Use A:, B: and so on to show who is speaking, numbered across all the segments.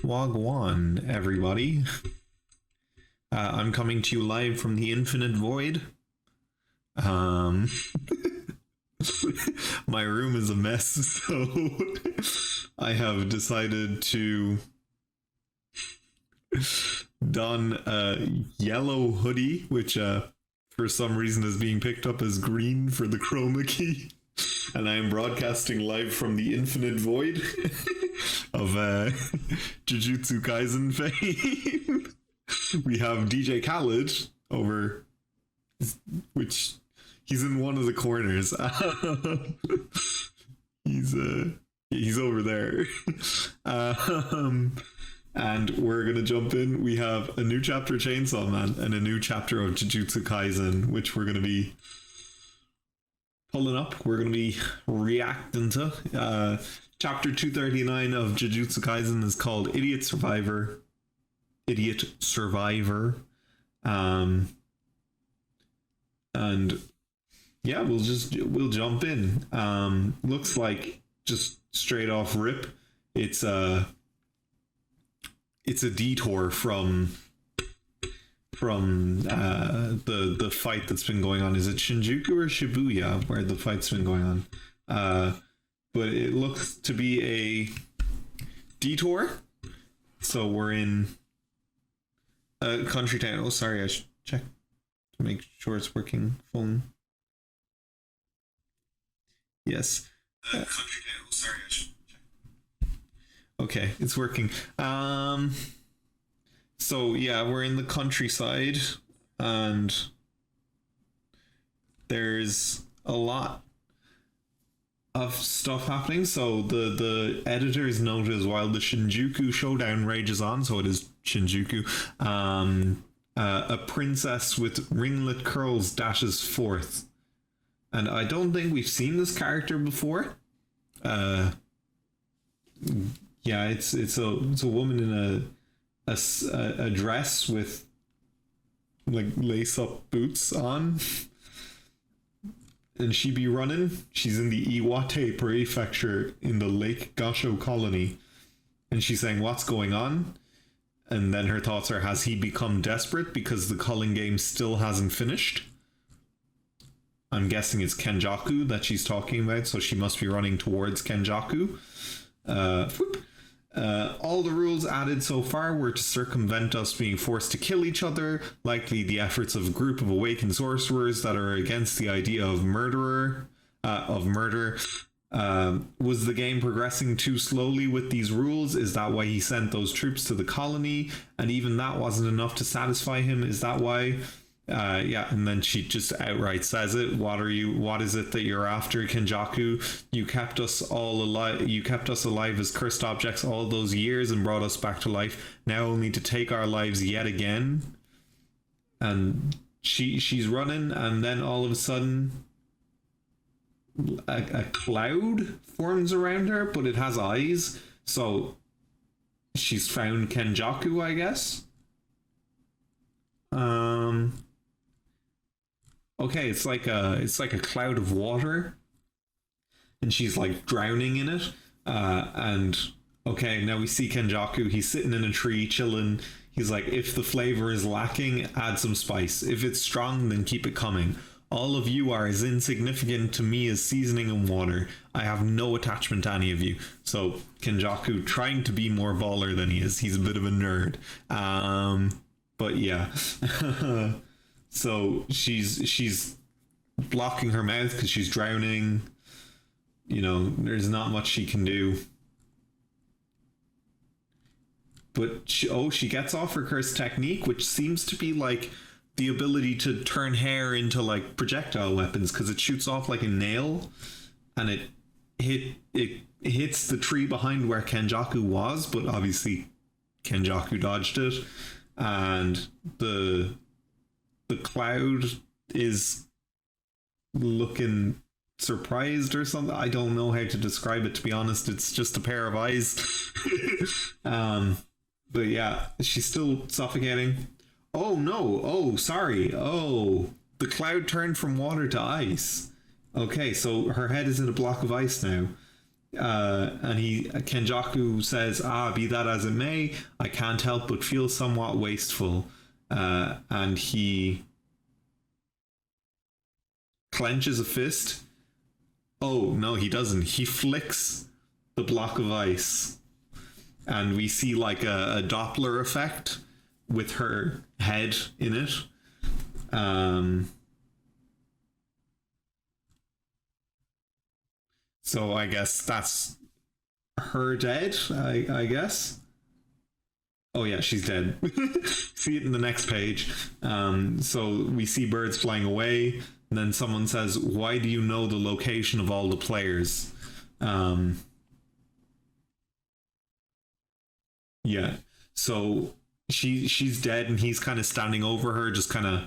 A: Wagwan, everybody. I'm coming to you live from the Infinite Void. Um, my room is a mess, so I have decided to don a yellow hoodie, which for some reason is being picked up as green for the chroma key. And I am broadcasting live from the Infinite Void of Jujutsu Kaisen fame. We have DJ Khaled over, which he's in one of the corners. He's over there. And we're gonna jump in. We have a new chapter of Chainsaw Man and a new chapter of Jujutsu Kaisen, which we're gonna be pulling up. We're going to be reacting to. Chapter 239 of Jujutsu Kaisen is called Idiot Survivor. And yeah, we'll jump in. Looks like just straight off rip, it's a detour from the fight that's been going on. Is it Shinjuku or Shibuya where the fight's been going on? But it looks to be a detour. So we're in a country town. Oh, sorry, I should check to make sure it's working. Phone. Yes. Country town. Oh, sorry, I should check. Okay, it's working. So yeah, we're in the countryside and there's a lot of stuff happening. So the editors note as while the Shinjuku showdown rages on, so it is Shinjuku, a princess with ringlet curls dashes forth. And I don't think we've seen this character before. Yeah, it's a woman in a dress with like lace up boots on, and she be running. She's in the Iwate prefecture in the Lake Gasho colony, and she's saying, "What's going on?" And then her thoughts are, has he become desperate because the culling game still hasn't finished? I'm guessing it's Kenjaku that she's talking about, so she must be running towards Kenjaku. All the rules added so far were to circumvent us being forced to kill each other, likely the efforts of a group of awakened sorcerers that are against the idea of murder. Was the game progressing too slowly with these rules? Is that why he sent those troops to the colony? And even that wasn't enough to satisfy him? Is that why? Yeah, and then she just outright says it. What is it that you're after, Kenjaku? You kept us all alive. You kept us alive as cursed objects all those years and brought us back to life, now only to take our lives yet again. And she's running, and then all of a sudden a cloud forms around her, but it has eyes. So she's found Kenjaku, I guess. Okay, it's like a cloud of water, and she's like drowning in it. And okay, now we see Kenjaku. He's sitting in a tree, chilling. He's like, if the flavor is lacking, add some spice. If it's strong, then keep it coming. All of you are as insignificant to me as seasoning and water. I have no attachment to any of you. So Kenjaku trying to be more baller than he is. He's a bit of a nerd. But yeah. So she's blocking her mouth because she's drowning. You know, there's not much she can do. But she gets off her cursed technique, which seems to be like the ability to turn hair into like projectile weapons, because it shoots off like a nail, and it hits the tree behind where Kenjaku was, but obviously Kenjaku dodged it, and the cloud is looking surprised or something. I don't know how to describe it, to be honest. It's just a pair of eyes. But yeah, she's still suffocating. Oh no, oh sorry, oh, the cloud turned from water to ice. Okay, so her head is in a block of ice now. And Kenjaku says, be that as it may, I can't help but feel somewhat wasteful. And he clenches a fist. Oh, no, he doesn't. He flicks the block of ice. And we see like a Doppler effect with her head in it. So I guess that's her dead, I guess. Oh yeah, she's dead. See it in the next page. So we see birds flying away, and then someone says, "Why do you know the location of all the players?" Yeah. So she's dead, and he's kind of standing over her, just kind of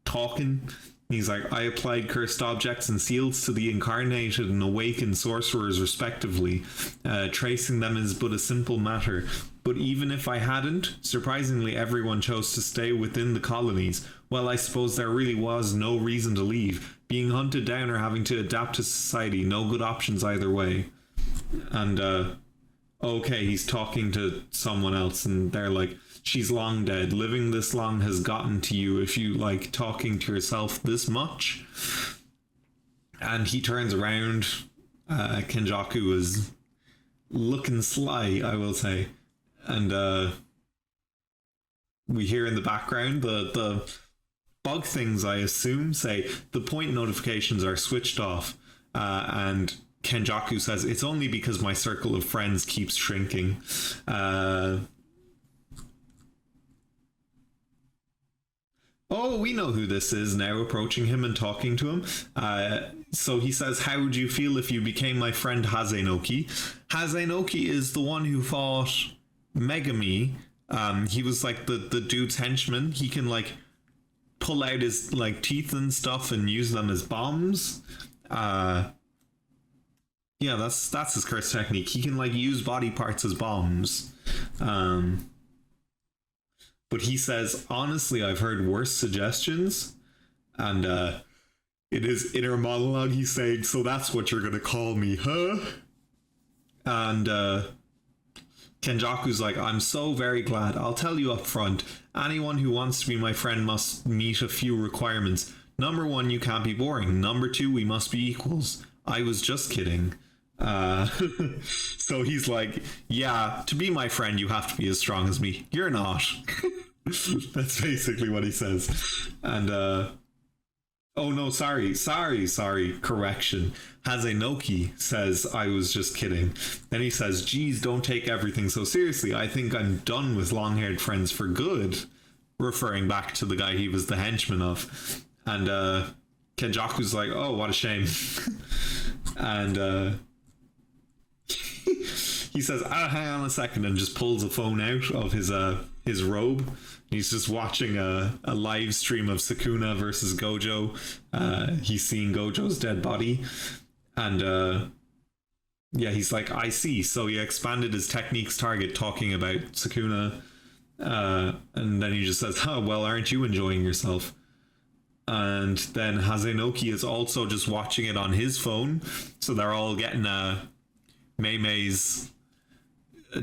A: talking. He's like, I applied cursed objects and seals to the incarnated and awakened sorcerers respectively. Tracing them is but a simple matter. But even if I hadn't, surprisingly everyone chose to stay within the colonies. Well, I suppose there really was no reason to leave. Being hunted down or having to adapt to society, no good options either way. And, okay, he's talking to someone else, and they're like, she's long dead. Living this long has gotten to you if you like talking to yourself this much. And he turns around. Kenjaku is looking sly, I will say. And we hear in the background the bug things, I assume, say the point notifications are switched off. And Kenjaku says, it's only because my circle of friends keeps shrinking. Oh, we know who this is now, approaching him and talking to him. So he says, how would you feel if you became my friend Hazenoki? Hazenoki is the one who fought Megami. He was like the dude's henchman. He can like pull out his like teeth and stuff and use them as bombs. Yeah, that's his curse technique. He can like use body parts as bombs. But he says, honestly, I've heard worse suggestions. And in his inner monologue, he's saying, so that's what you're going to call me, huh? And Kenjaku's like, I'm so very glad. I'll tell you up front. Anyone who wants to be my friend must meet a few requirements. Number one, you can't be boring. Number two, we must be equals. I was just kidding. So he's like, yeah, to be my friend, you have to be as strong as me. You're not. That's basically what he says. And, oh no, sorry. Correction. Hazenoki says, I was just kidding. Then he says, geez, don't take everything so seriously. I think I'm done with long-haired friends for good. Referring back to the guy he was the henchman of. And, Kenjaku's like, oh, what a shame. And, he says, hang on a second, and just pulls a phone out of his robe. He's just watching a live stream of Sukuna versus Gojo. He's seeing Gojo's dead body. And yeah, he's like, I see. So he expanded his techniques target talking about Sukuna. And then he just says, oh, well, aren't you enjoying yourself? And then Hazenoki is also just watching it on his phone. So they're all getting Mei's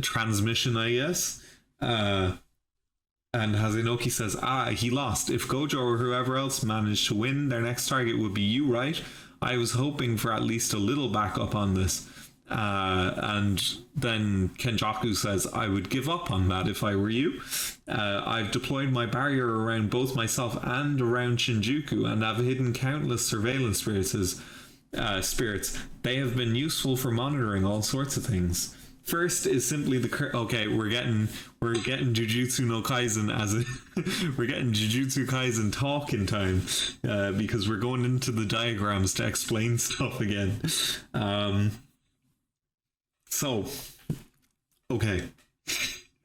A: transmission, I guess. And Hazenoki says, he lost. If Gojo or whoever else managed to win, their next target would be you, right? I was hoping for at least a little backup on this. And then Kenjaku says, I would give up on that if I were you. I've deployed my barrier around both myself and around Shinjuku, and have hidden countless surveillance spirits. They have been useful for monitoring all sorts of things. First is simply okay, we're getting Jujutsu no Kaisen we're getting Jujutsu Kaisen talk in time, because we're going into the diagrams to explain stuff again. So, okay.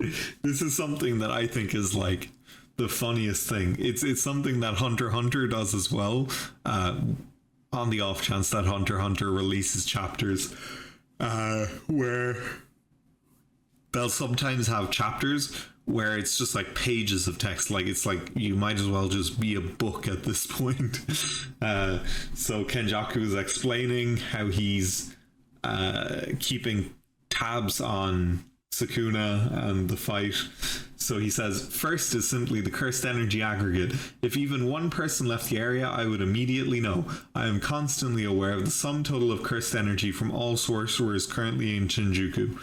A: This is something that I think is like the funniest thing. It's something that Hunter x Hunter does as well. On the off chance that Hunter x Hunter releases chapters where they'll sometimes have chapters where it's just like pages of text. Like it's like you might as well just be a book at this point. So Kenjaku is explaining how he's keeping tabs on Sukuna and the fight. So he says, first is simply the cursed energy aggregate. If even one person left the area, I would immediately know. I am constantly aware of the sum total of cursed energy from all sorcerers currently in Shinjuku,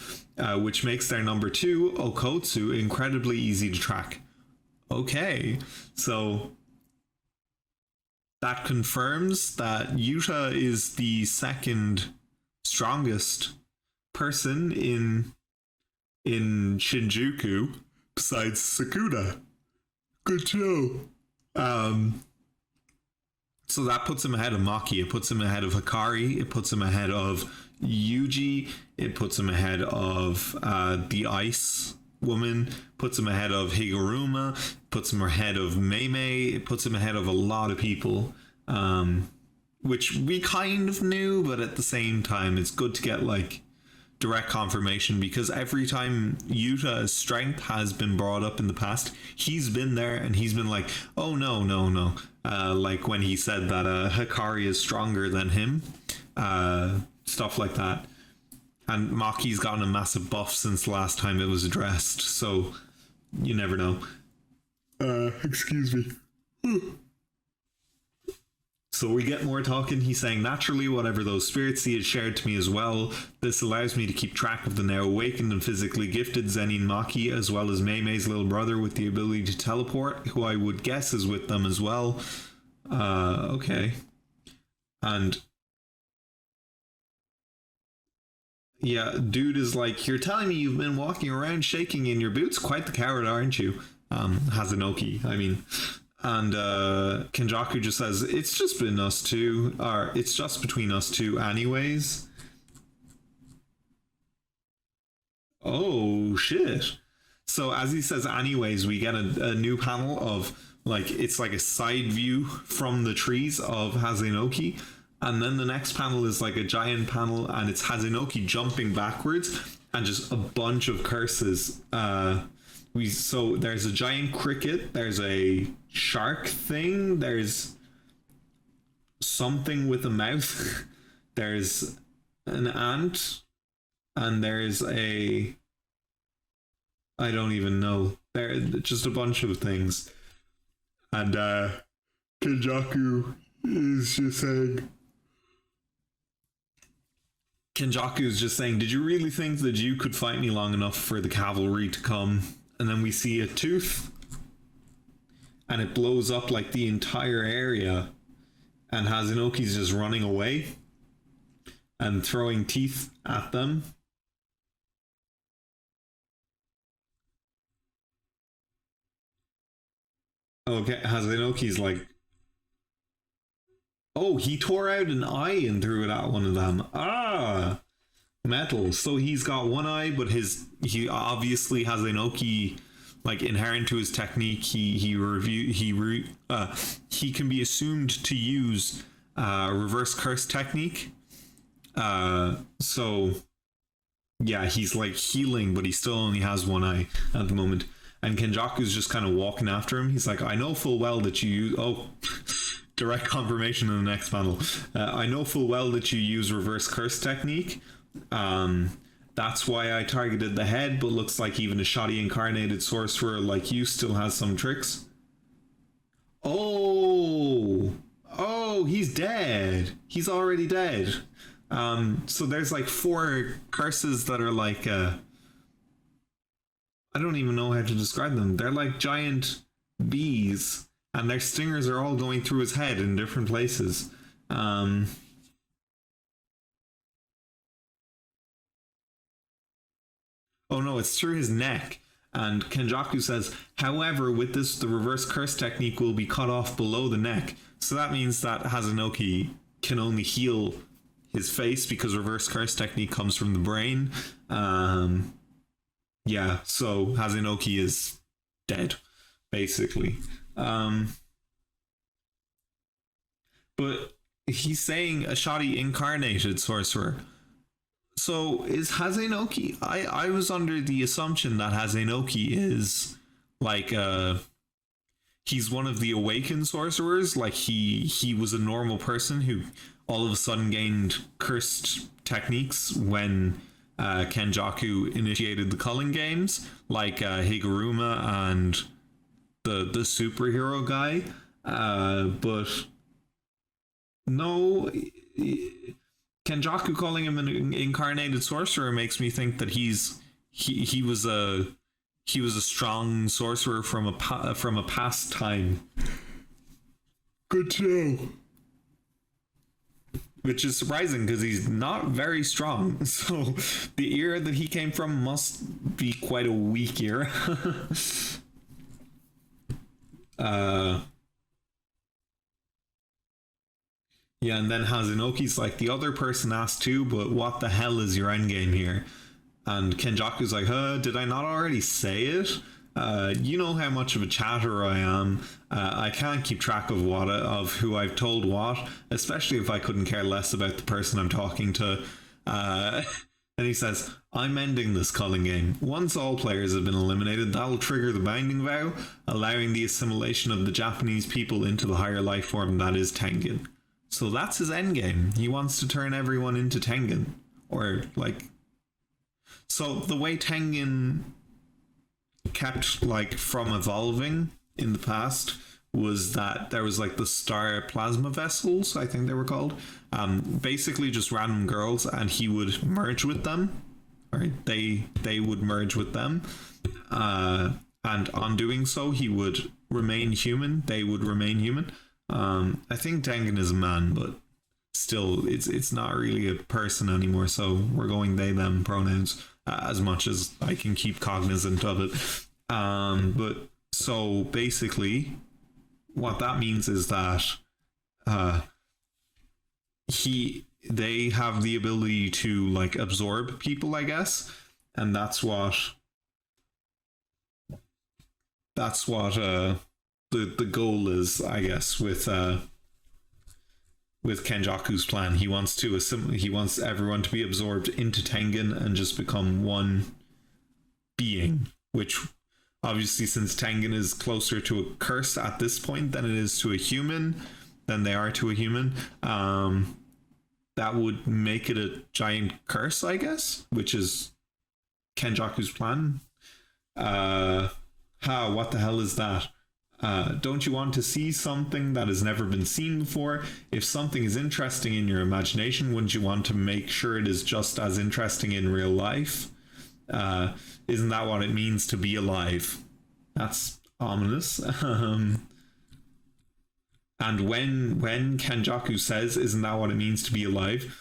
A: which makes their number 2, Okotsu, incredibly easy to track. Okay, so that confirms that Yuta is the second strongest person in Shinjuku besides Sukuna. Good to know. So that puts him ahead of Maki. It puts him ahead of Hikari. It puts him ahead of Yuji. It puts him ahead of the Ice Woman. Puts him ahead of Higuruma. Puts him ahead of Meimei. It puts him ahead of a lot of people, which we kind of knew, but at the same time, it's good to get like direct confirmation, because every time Yuta's strength has been brought up in the past, he's been there and he's been like, oh no. Like when he said that Hikari is stronger than him, stuff like that. And Maki's gotten a massive buff since the last time it was addressed, so you never know. Excuse me. So we get more talking. He's saying, naturally, whatever those spirits see is shared to me as well. This allows me to keep track of the now awakened and physically gifted Zenin Maki, as well as Meimei's little brother with the ability to teleport, who I would guess is with them as well. Okay. And yeah, dude is like, you're telling me you've been walking around shaking in your boots? Quite the coward, aren't you? Hazanoki, I mean. And Kenjaku just says, it's just been us two, or it's just between us two anyways. Oh shit. So as he says anyways, we get a new panel of like, it's like a side view from the trees of Hazanoki, and then the next panel is like a giant panel and it's Hazanoki jumping backwards and just a bunch of curses. So there's a giant cricket, there's a shark thing, there's something with a mouth, there's an ant, and there's I don't even know. There just a bunch of things. And Kenjaku is just saying, did you really think that you could fight me long enough for the cavalry to come? And then we see a tooth, and it blows up like the entire area, and Hazanoki's just running away and throwing teeth at them. Okay, Hazanoki's like, oh, he tore out an eye and threw it at one of them. Ah, metal. So he's got one eye, but he obviously Hazanoki, like inherent to his technique, he can be assumed to use reverse curse technique. So yeah, he's like healing, but he still only has one eye at the moment. And Kenjaku's just kind of walking after him. He's like, I know full well that you use... Oh, direct confirmation in the next panel. I know full well that you use reverse curse technique. That's why I targeted the head, but looks like even a shoddy incarnated sorcerer like you still has some tricks. Oh, he's dead. He's already dead. So there's like 4 curses that are like... I don't even know how to describe them. They're like giant bees, and their stingers are all going through his head in different places. Oh no, it's through his neck. And Kenjaku says, however, with this, the reverse curse technique will be cut off below the neck. So that means that Hazanoki can only heal his face because reverse curse technique comes from the brain. Yeah, so Hazanoki is dead, basically. But he's saying a shoddy incarnated sorcerer. So is Hazanoki... I was under the assumption that Hazanoki is like he's one of the awakened sorcerers, like he was a normal person who all of a sudden gained cursed techniques when Kenjaku initiated the culling games, like Higuruma and the superhero guy. But no, Kenjaku calling him an incarnated sorcerer makes me think that he was a strong sorcerer from a past time. Good to know. Which is surprising because he's not very strong. So the era that he came from must be quite a weak era. Yeah, and then Hazunoki's like, the other person asked too, but what the hell is your endgame here? And Kenjaku's like, did I not already say it? You know how much of a chatterer I am. I can't keep track of who I've told what, especially if I couldn't care less about the person I'm talking to. And he says, I'm ending this culling game. Once all players have been eliminated, that'll trigger the binding vow, allowing the assimilation of the Japanese people into the higher life form that is Tengen. So that's his endgame. He wants to turn everyone into Tengen. Or, like... So the way Tengen kept, like, from evolving in the past was that there was, like, the star plasma vessels, I think they were called. Basically just random girls, and he would merge with them. Or they would merge with them. And on doing so, he would remain human. They would remain human. I think Tengen is a man, but still, it's not really a person anymore, so we're going they, them pronouns as much as I can keep cognizant of it. But so basically, what that means is that they have the ability to, like, absorb people, I guess, and that's what the goal is, I guess, with Kenjaku's plan. He wants everyone to be absorbed into Tengen and just become one being, which obviously, since Tengen is closer to a curse at this point than it is to a human, than they are to a human, that would make it a giant curse, I guess, which is Kenjaku's plan. What the hell is that? Don't you want to see something that has never been seen before? If something is interesting in your imagination, wouldn't you want to make sure it is just as interesting in real life? Isn't that what it means to be alive? That's ominous. And when Kenjaku says, "Isn't that what it means to be alive?"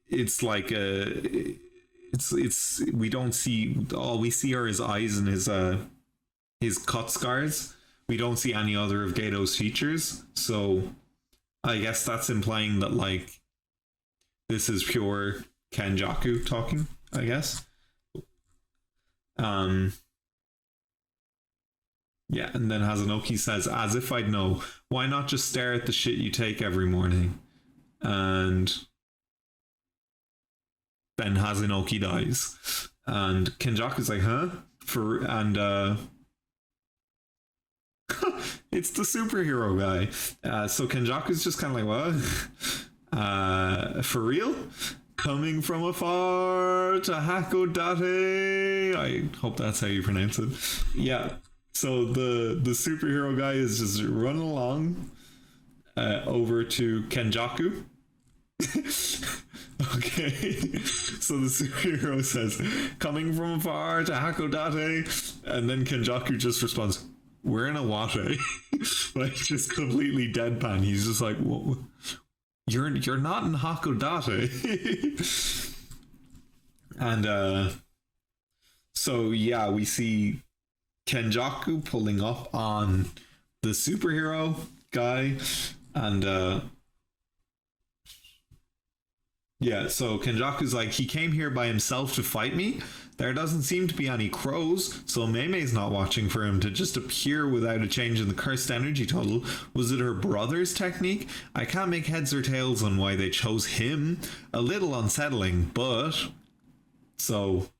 A: It's like it's we don't see, all we see are his eyes and his cut scars. We don't see any other of Gato's features, so I guess that's implying that, like, this is pure Kenjaku talking, I guess. Yeah, and then Hazunoki says, as if I'd know, why not just stare at the shit you take every morning? And then Hazunoki dies. And Kenjaku's like, huh? It's the superhero guy. So Kenjaku's just kind of like, what? For real? Coming from afar to Hakodate. I hope that's how you pronounce it. Yeah. So the superhero guy is just running along over to Kenjaku. Okay. So the superhero says, coming from afar to Hakodate. And then Kenjaku just responds, we're in a Wate. Like, just completely deadpan. He's just like, well, you're not in Hakodate. And so yeah, we see Kenjaku pulling up on the superhero guy, and yeah, so Kenjaku's like, he came here by himself to fight me. There doesn't seem to be any crows, so Mei's not watching for him to just appear without a change in the cursed energy total. Was it her brother's technique? I can't make heads or tails on why they chose him. A little unsettling, but... So...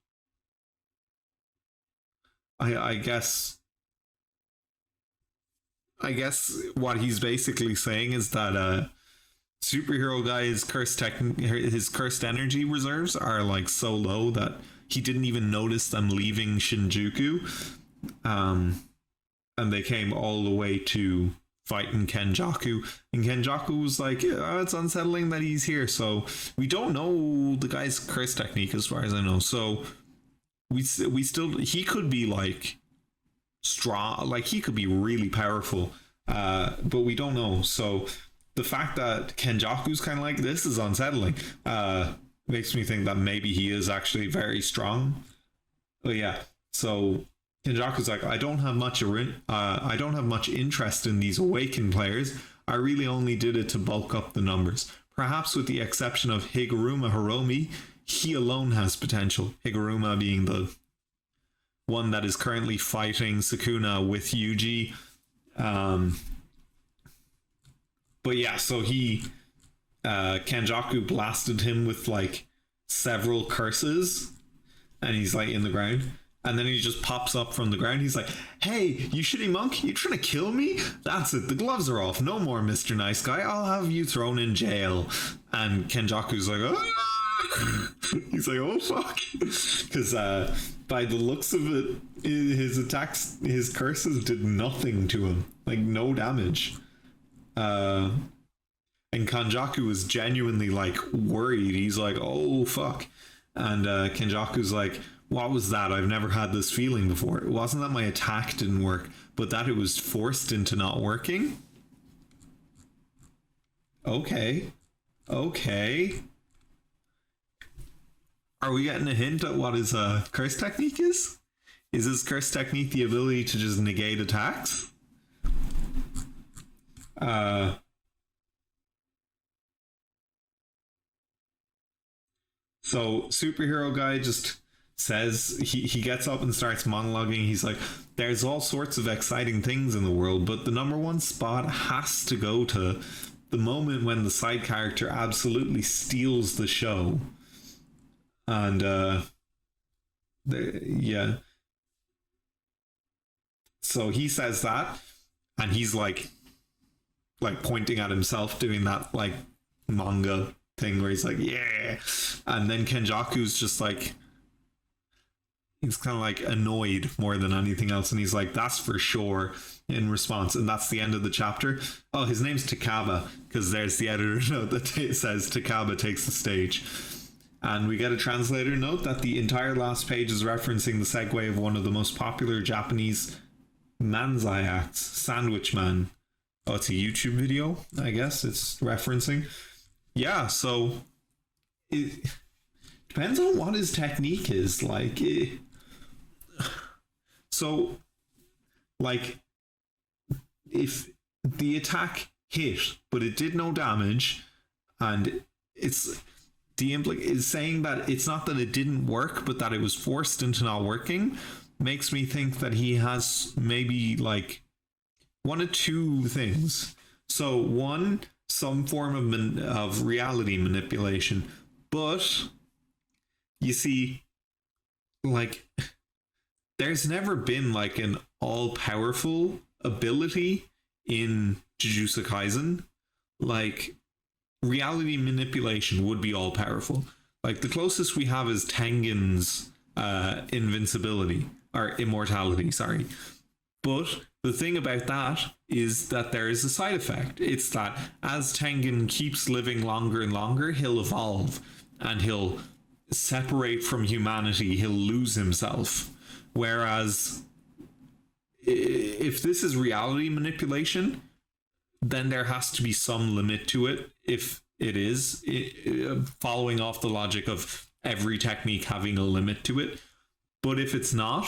A: I guess what he's basically saying is that superhero guy's his cursed energy reserves are like so low that he didn't even notice them leaving Shinjuku. And they came all the way to fighting Kenjaku, and Kenjaku was like, yeah, it's unsettling that he's here. So we don't know the guy's curse technique as far as I know. So we still, he could be like strong, like he could be really powerful, but we don't know. So the fact that Kenjaku's kind of like this is unsettling. Makes me think that maybe he is actually very strong. But yeah, so Kenjaku's like, I don't have much interest in these awakened players. I really only did it to bulk up the numbers. Perhaps with the exception of Higuruma Hiromi, he alone has potential. Higuruma being the one that is currently fighting Sukuna with Yuji. But yeah, so Kenjaku blasted him with like several curses, and he's like in the ground. And then he just pops up from the ground. He's like, hey, you shitty monk, you trying to kill me? That's it, the gloves are off. No more, Mr. Nice Guy. I'll have you thrown in jail. And Kenjaku's like, oh. He's like, oh, fuck. Because by the looks of it, his attacks, his curses did nothing to him. Like, no damage. And Kenjaku was genuinely, like, worried. He's like, oh, fuck. And Kenjaku's like, what was that? I've never had this feeling before. It wasn't that my attack didn't work, but that it was forced into not working. Okay. Are we getting a hint at what his curse technique is? Is his curse technique the ability to just negate attacks? So superhero guy just says, he gets up and starts monologuing. He's like, there's all sorts of exciting things in the world, but the number one spot has to go to the moment when the side character absolutely steals the show. And yeah, so he says that, and he's like pointing at himself, doing that like manga thing where he's like, yeah. And then Kenjaku's just like, he's kind of like annoyed more than anything else, and he's like, that's for sure, in response. And that's the end of the chapter. Oh, his name's Takaba, because there's the editor note that says Takaba takes the stage. And we get a translator note that the entire last page is referencing the segue of one of the most popular Japanese manzai acts, Sandwich Man. Oh, it's a YouTube video, I guess it's referencing. Yeah, so it depends on what his technique is. Like, so, like, if the attack hit, but it did no damage, and it's is saying that it's not that it didn't work, but that it was forced into not working, makes me think that he has maybe like one of two things. So one, some form of reality manipulation, but you see, like, there's never been like an all-powerful ability in Jujutsu Kaisen. Like, reality manipulation would be all-powerful. Like, the closest we have is Tengen's invincibility, or immortality, sorry. But the thing about that is that there is a side effect. It's that as Tengen keeps living longer and longer, he'll evolve, and he'll separate from humanity, he'll lose himself. Whereas if this is reality manipulation, then there has to be some limit to it. If it is, following off the logic of every technique having a limit to it. But if it's not,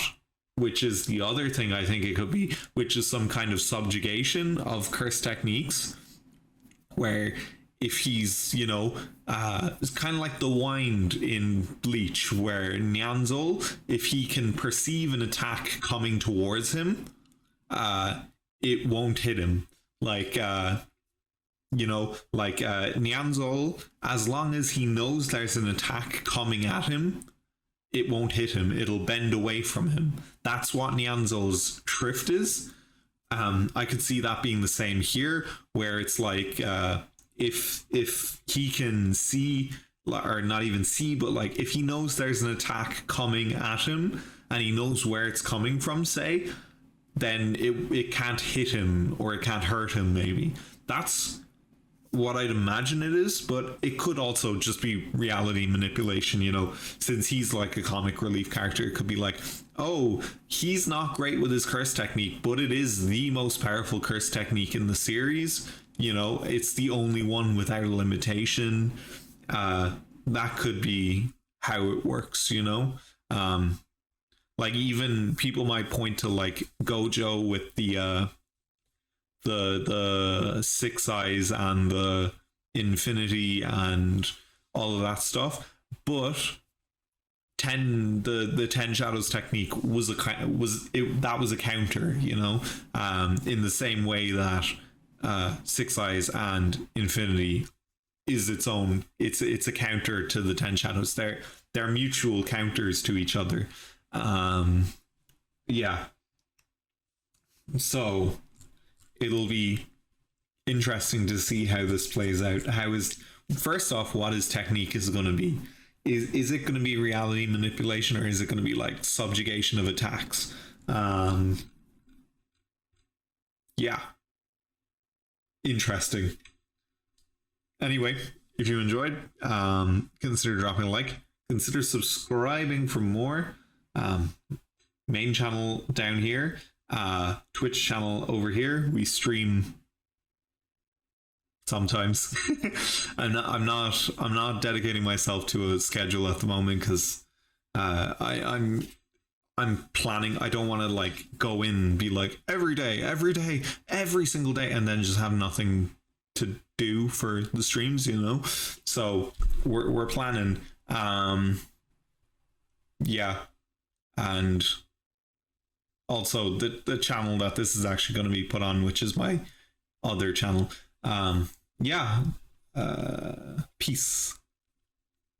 A: which is the other thing I think it could be, which is some kind of subjugation of curse techniques, where if he's, it's kind of like the wind in Bleach, where Nyanzol, if he can perceive an attack coming towards him, it won't hit him. Like, Nyanzol, as long as he knows there's an attack coming at him, it won't hit him. It'll bend away from him. That's what Nyanzol's shrift is. I could see that being the same here, where it's like, if he can see, or not even see, but like if he knows there's an attack coming at him and he knows where it's coming from, say, then it can't hit him or it can't hurt him. Maybe that's what I'd imagine it is, but it could also just be reality manipulation, you know, since he's like a comic relief character. It could be like, oh, he's not great with his curse technique, but it is the most powerful curse technique in the series, you know, it's the only one without a limitation. That could be how it works, you know. Like even people might point to like Gojo with the six eyes and the infinity and all of that stuff, but the 10 shadows technique was that was a counter, you know, in the same way that six eyes and infinity is its own, it's a counter to the 10 shadows. They're mutual counters to each other. Yeah, so it'll be interesting to see how this plays out. How is, first off, what his technique is going to be. Is it going to be reality manipulation, or is it going to be like subjugation of attacks? Yeah, interesting. Anyway, if you enjoyed, consider dropping a like, consider subscribing for more. Main channel down here, Twitch channel over here. We stream sometimes. I'm not dedicating myself to a schedule at the moment because I'm planning. I don't want to like go in and be like every day, every single day, and then just have nothing to do for the streams, you know. So we're planning. Yeah, and also the channel that this is actually going to be put on, which is my other channel. Yeah, peace.